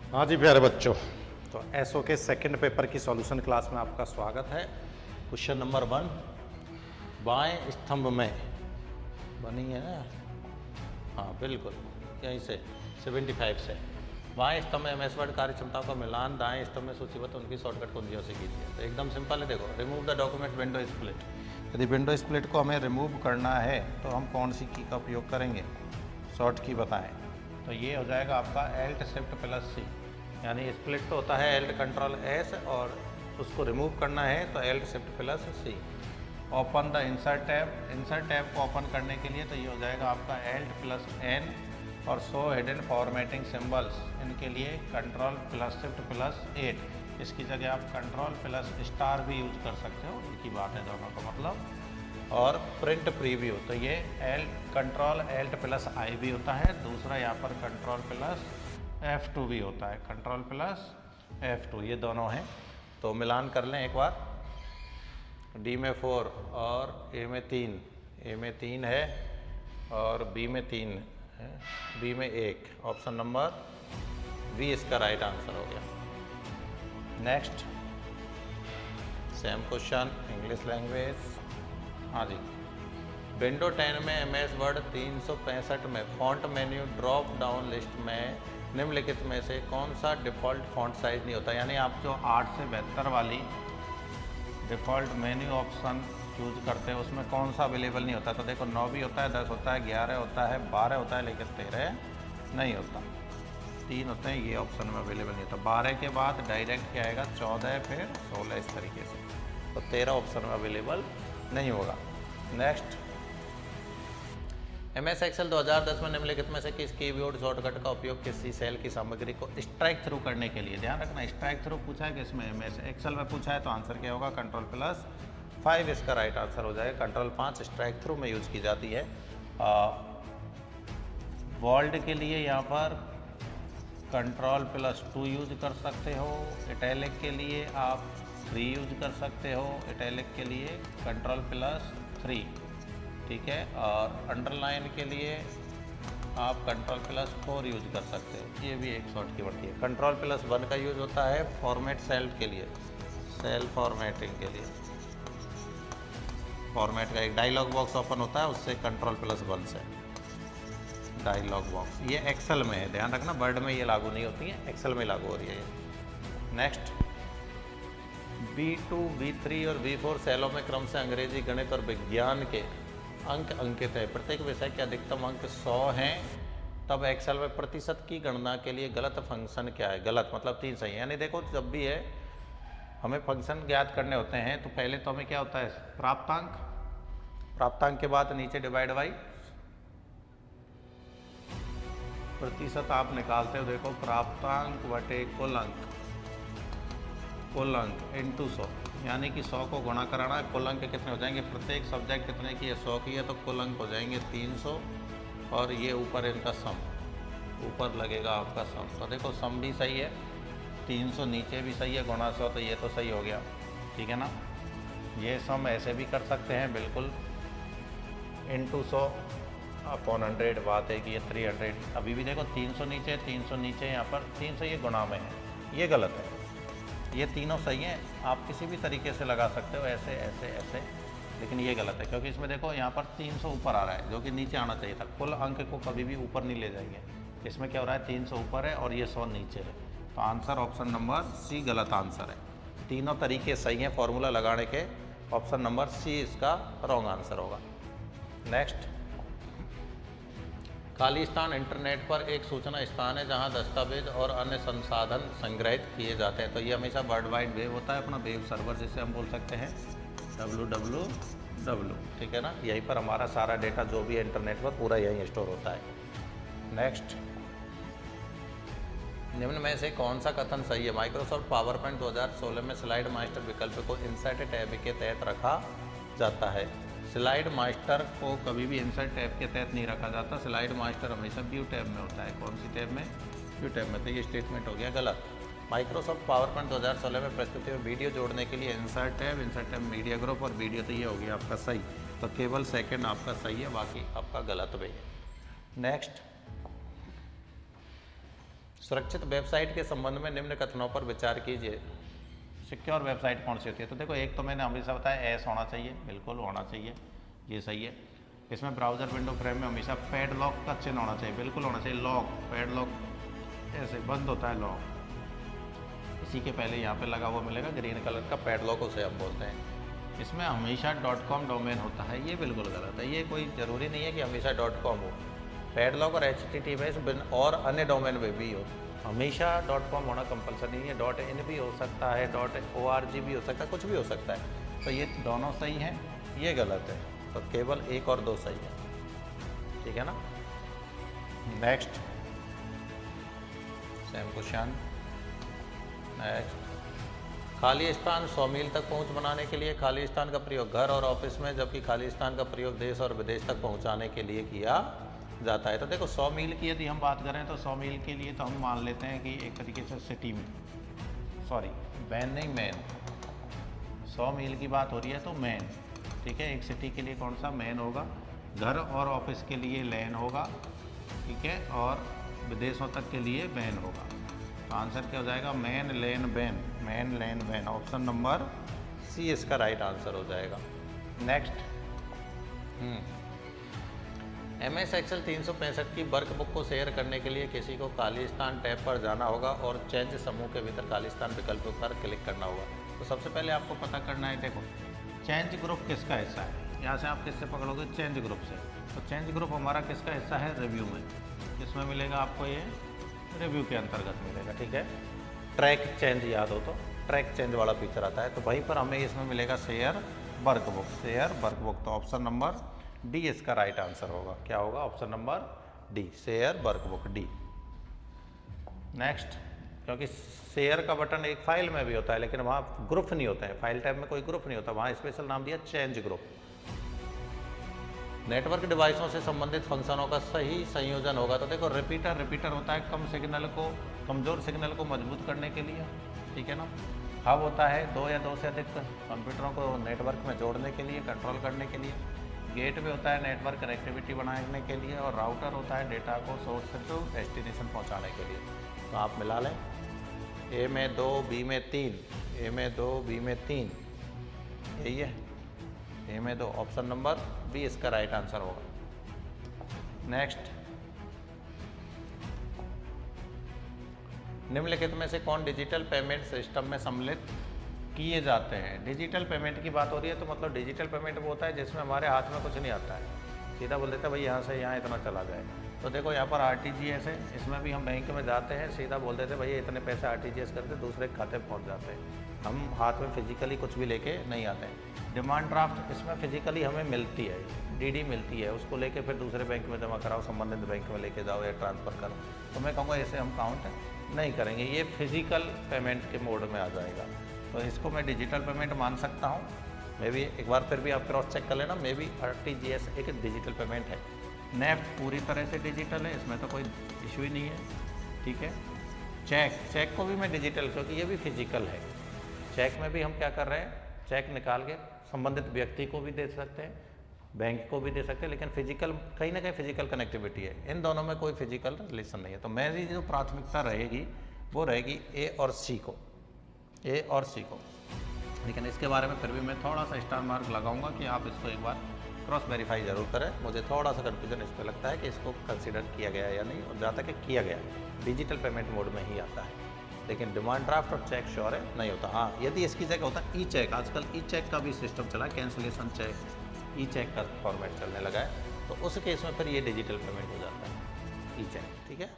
हाँ जी प्यारे बच्चों, तो एसओ के सेकंड पेपर की सॉल्यूशन क्लास में आपका स्वागत है। क्वेश्चन नंबर 1, बाएं स्तंभ में बनी है ना। हाँ बिल्कुल, यहीं से 75 से बाएं स्तंभ में एमएस वर्ड कार्य क्षमता का मिलान दाएं स्तंभ में सूचीबद्ध उनकी शॉर्टकट कुंजियों से कीजिए। तो एकदम सिंपल है। देखो, remove the document window split. यदि विंडो स्प्लिट को हमें रिमूव करना है तो हम कौन सी की का उपयोग करेंगे? शॉर्ट की बताएं। तो ये हो जाएगा आपका एल्ट शिफ्ट प्लस सी, यानी स्प्लिट तो होता है एल्ट कंट्रोल एस और उसको रिमूव करना है तो alt shift plus C. Open the insert tab. Insert tab को ओपन करने के लिए तो ये हो जाएगा आपका एल्ट प्लस एन और शो हिडन फॉर्मेटिंग सिंबल्स, इनके लिए कंट्रोल प्लस शिफ्ट प्लस 8। इसकी जगह आप कंट्रोल प्लस स्टार भी यूज कर सकते हो, एक ही बात है दोनों का मतलब। और प्रिंट प्रीव्यू, तो ये कंट्रोल एल्ट प्लस आई भी होता है, दूसरा यहाँ पर कंट्रोल प्लस F2 भी होता है, कंट्रोल प्लस F2, ये दोनों हैं। तो मिलान कर लें एक बार। डी में 4 और ए में 3, ए में 3 है और बी में 3 है, बी में 1। ऑप्शन नंबर बी इसका राइट आंसर हो गया। Next same question, English language. हाँ जी, विंडो 10 में एमएस वर्ड 365 में font menu drop down list में निम्नलिखित में से कौन सा डिफ़ॉल्ट फॉन्ट साइज नहीं होता? यानी आप जो 8 से 72 वाली डिफ़ॉल्ट मेन्यू ऑप्शन चूज करते हैं उसमें कौन सा अवेलेबल नहीं होता? तो देखो 9 भी होता है, 10 होता है, 11 होता है, 12 होता है, लेकिन 13 नहीं होता। 3 होते हैं, ये ऑप्शन में अवेलेबल नहीं होता। 12 के बाद डायरेक्ट क्या आएगा? 14 फिर 16, इस तरीके से। तो 13 ऑप्शन में अवेलेबल नहीं होगा। नेक्स्ट, एमएस एक्सेल 2010 में निम्नलिखित में से किस कीबोर्ड शॉर्टकट का उपयोग किसी सेल की सामग्री को स्ट्राइक थ्रू करने के लिए? ध्यान रखना, स्ट्राइक थ्रू पूछा है किसमें? एमएस एक्सेल में पूछा है, तो आंसर क्या होगा? कंट्रोल प्लस 5 इसका राइट आंसर हो जाएगा। कंट्रोल 5 स्ट्राइक थ्रू में यूज की जाती है। वर्ल्ड के लिए यहाँ पर कंट्रोल प्लस 2 यूज कर सकते हो। इटैलिक के लिए आप 3 यूज कर सकते हो, इटैलिक के लिए कंट्रोल प्लस 3, ठीक है। और अंडरलाइन के लिए आप कंट्रोल प्लस 4 यूज कर सकते हो, ये भी एक शॉर्ट की बढ़ती है। कंट्रोल प्लस 1 का यूज होता है फॉर्मेट सेल के लिए, सेल फॉर्मेटिंग के लिए। फॉर्मेट का एक डायलॉग बॉक्स ओपन होता है, उससे कंट्रोल प्लस 1 से डायलॉग बॉक्स। ये एक्सेल में है, ध्यान रखना, वर्ड में ये लागू नहीं होती है, एक्सेल में लागू हो रही है ये। नेक्स्ट, B2, B3 और B4 सेलों में क्रम से अंग्रेजी, गणित और विज्ञान के अंक अंकित है। प्रत्येक विषय के अधिकतम अंक 100 हैं। तब एक्सेल में प्रतिशत की गणना के लिए गलत फंक्शन क्या है? गलत मतलब 3 सही है। यानी देखो, जब भी है हमें फंक्शन ज्ञात करने होते हैं तो पहले तो हमें क्या होता है? प्राप्तांक। प्राप्तांक के बाद नीचे डिवाइड बाई प्रतिशत आप निकालते हो। देखो, प्राप्तांक बटे कुल अंक, कुल अंक इंटू 100, यानी कि 100 को गुणा कराना है। कुल अंक कितने हो जाएंगे? प्रत्येक सब्जेक्ट कितने की है? 100 की है, तो कुल अंक हो जाएंगे 300 और ये ऊपर इनका सम, ऊपर लगेगा आपका सम। तो देखो, सम भी सही है, 300 नीचे भी सही है, गुणा 100, तो ये तो सही हो गया, ठीक है ना। ये सम ऐसे भी कर सकते हैं बिल्कुल, इंटू 100 अपॉन 100। बात है कि ये 300, अभी भी देखो 300 नीचे, 300 नीचे, यहाँ पर 300 ये गुणा में है, ये गलत है। ये तीनों सही हैं, आप किसी भी तरीके से लगा सकते हो, ऐसे ऐसे ऐसे, लेकिन ये गलत है क्योंकि इसमें देखो यहाँ पर 300 ऊपर आ रहा है, जो कि नीचे आना चाहिए था। कुल अंक को कभी भी ऊपर नहीं ले जाएंगे। इसमें क्या हो रहा है? 300 ऊपर है और ये 100 नीचे है, तो आंसर ऑप्शन नंबर सी गलत आंसर है। तीनों तरीके सही हैं फॉर्मूला लगाने के, ऑप्शन नंबर सी इसका रॉन्ग आंसर होगा। नेक्स्ट, खाली स्थान इंटरनेट पर एक सूचना स्थान है जहां दस्तावेज और अन्य संसाधन संग्रहित किए जाते हैं। तो ये हमेशा वर्ल्ड वाइड वेब होता है, अपना वेब सर्वर जिसे हम बोल सकते हैं www, ठीक है ना। यहीं पर हमारा सारा डेटा जो भी है इंटरनेट पर पूरा यहीं स्टोर होता है। नेक्स्ट, निम्न में से कौन सा कथन सही है? माइक्रोसॉफ्ट पावर पॉइंट 2016 में स्लाइड मास्टर विकल्प को इंसर्ट टैब के तहत रखा जाता है। स्लाइड मास्टर को कभी भी इंसर्ट टैब के तहत नहीं रखा जाता, स्लाइड मास्टर हमेशा व्यू टैब में होता है। कौन सी टैब में? व्यू टैब में। तो ये स्टेटमेंट हो गया गलत। माइक्रोसॉफ्ट पावर पॉइंट 2016 में प्रस्तुति में वीडियो जोड़ने के लिए इंसर्ट टैब मीडिया ग्रुप और वीडियो, तो ये हो गया आपका सही। तो केवल सेकंड आपका सही है, बाकी आपका गलत भी है। नेक्स्ट, सुरक्षित वेबसाइट के संबंध में निम्न कथनों पर विचार कीजिए। सिक्योर वेबसाइट कौन सी होती है? तो देखो, एक तो मैंने हमेशा बताया एस होना चाहिए, बिल्कुल होना चाहिए, ये सही है। इसमें ब्राउज़र विंडो फ्रेम में हमेशा पैडलॉक का चिन्ह होना चाहिए, बिल्कुल होना चाहिए। लॉक, पैडलॉक ऐसे बंद होता है लॉक, इसी के पहले यहाँ पे लगा हुआ मिलेगा ग्रीन कलर का पैडलॉक, उसे हम बोलते हैं। इसमें हमेशा .com डोमेन होता है, ये बिल्कुल गलत है। ये कोई ज़रूरी नहीं है कि हमेशा .com हो। पैडलॉक और HTTPS और अन्य डोमेन में भी हो, हमेशा .com होना कंपलसरी नहीं है। .in भी हो सकता है, .org भी हो सकता है, कुछ भी हो सकता है। तो ये दोनों सही हैं, ये गलत है, तो केवल 1 और 2 सही है, ठीक है ना। Next same question. नेक्स्ट, खाली स्थान 100 मील तक पहुंच बनाने के लिए खाली स्थान का प्रयोग घर और ऑफिस में, जबकि खाली स्थान का प्रयोग देश और विदेश तक पहुंचाने के लिए किया जाता है। तो देखो, 100 मील की यदि हम बात करें तो 100 मील के लिए तो हम मान लेते हैं कि एक तरीके से सिटी में, सॉरी बैन नहीं मैन, 100 मील की बात हो रही है तो मैन, ठीक है। एक सिटी के लिए कौन सा मैन होगा, घर और ऑफिस के लिए लैन होगा, ठीक है, और विदेशों तक के लिए बैन होगा। तो आंसर क्या हो जाएगा? मैन लैन बैन, मैन लैन बैन, ऑप्शन नंबर सी इसका राइट आंसर हो जाएगा। नेक्स्ट, MS Excel 365 की वर्कबुक को शेयर करने के लिए किसी को खालिस्तान टैब पर जाना होगा और चेंज समूह के भीतर खालिस्तान विकल्प पर क्लिक करना होगा। तो सबसे पहले आपको पता करना है, देखो चेंज ग्रुप किसका हिस्सा है, यहाँ से आप किससे पकड़ोगे? चेंज ग्रुप से। तो चेंज ग्रुप हमारा किसका हिस्सा है? रिव्यू में। किसमें मिलेगा आपको? ये रिव्यू के अंतर्गत मिलेगा, ठीक है। ट्रैक चेंज याद हो तो ट्रैक चेंज वाला फीचर आता है, तो वहीं पर हमें इसमें मिलेगा शेयर वर्कबुक, शेयर वर्कबुक। तो ऑप्शन नंबर डी इसका राइट आंसर होगा। क्या होगा? Option number D, share workbook, D. Next, क्योंकि शेयर का बटन एक फाइल में भी होता है, लेकिन वहाँ ग्रुप नहीं होता है, फाइल टाइप में कोई ग्रुप नहीं होता, वहाँ स्पेशल नाम दिया चेंज ग्रुप। नेटवर्क डिवाइसों से संबंधित फंक्शनों का सही संयोजन होगा। तो देखो, रिपीटर, रिपीटर होता है कम सिग्नल को, कमज़ोर सिग्नल को मजबूत करने के लिए, ठीक है ना। हब होता है 2 या 2 से अधिक कंप्यूटरों को नेटवर्क में जोड़ने के लिए, कंट्रोल करने के लिए। गेटवे होता है नेटवर्क कनेक्टिविटी बनाने के लिए, और राउटर होता है डेटा को सोर्स से टू डेस्टिनेशन पहुंचाने के लिए। तो आप मिला लें, ए में 2, बी में 3, ए में 2, बी में 3, यही है, ए में 2, ऑप्शन नंबर बी इसका राइट आंसर होगा। नेक्स्ट, निम्नलिखित में से कौन डिजिटल पेमेंट सिस्टम में सम्मिलित किए जाते हैं? डिजिटल पेमेंट की बात हो रही है, तो मतलब डिजिटल पेमेंट वो होता है जिसमें हमारे हाथ में कुछ नहीं आता है, सीधा बोल देते हैं भाई यहाँ से यहाँ इतना चला जाए। तो देखो, यहाँ पर RTGS है, इसमें भी हम बैंक में जाते हैं, सीधा बोल देते हैं भैया इतने पैसे RTGS करके दूसरे खाते में पहुँच जाते हैं, हम हाथ में फिजिकली कुछ भी लेके नहीं आते हैं। डिमांड ड्राफ्ट, इसमें फिजिकली हमें मिलती है, DD मिलती है, उसको लेके फिर दूसरे बैंक में जमा कराओ, संबंधित बैंक में लेके जाओ या ट्रांसफ़र करो। तो मैं कहूँगा इसे हम काउंट नहीं करेंगे, ये फिजिकल पेमेंट के मोड में आ जाएगा। तो इसको मैं डिजिटल पेमेंट मान सकता हूँ। मे भी एक बार फिर भी आप क्रॉस चेक कर लेना, मे भी RTGS एक डिजिटल पेमेंट है। नेफ्ट पूरी तरह से डिजिटल है, इसमें तो कोई इशू ही नहीं है, ठीक है। चेक, चेक को भी मैं डिजिटल, क्योंकि ये भी फिजिकल है। चेक में भी हम क्या कर रहे हैं, चेक निकाल के संबंधित व्यक्ति को भी दे सकते हैं, बैंक को भी दे सकते हैं, लेकिन फिजिकल कहीं ना कहीं फिजिकल कनेक्टिविटी है, इन दोनों में कोई फिजिकल रिलेशन नहीं है। तो मेरी जो प्राथमिकता रहेगी वो रहेगी ए और सी को, ए और सी को। लेकिन इसके बारे में फिर भी मैं थोड़ा सा स्टार मार्क लगाऊंगा कि आप इसको एक बार क्रॉस वेरीफाई जरूर करें। मुझे थोड़ा सा कन्फ्यूजन इस पर लगता है कि इसको कंसिडर किया गया या नहीं, और जहाँ तक किया गया डिजिटल पेमेंट मोड में ही आता है, लेकिन डिमांड ड्राफ्ट और चेक श्योर है नहीं होता। हाँ, यदि इसकी जगह होता ई चेक, आजकल ई चेक का भी सिस्टम चला, कैंसिलेशन चेक, ई चेक का फॉर्मेट चलने लगा है, तो उस केस में फिर ये डिजिटल पेमेंट हो जाता है, ई चेक, ठीक है।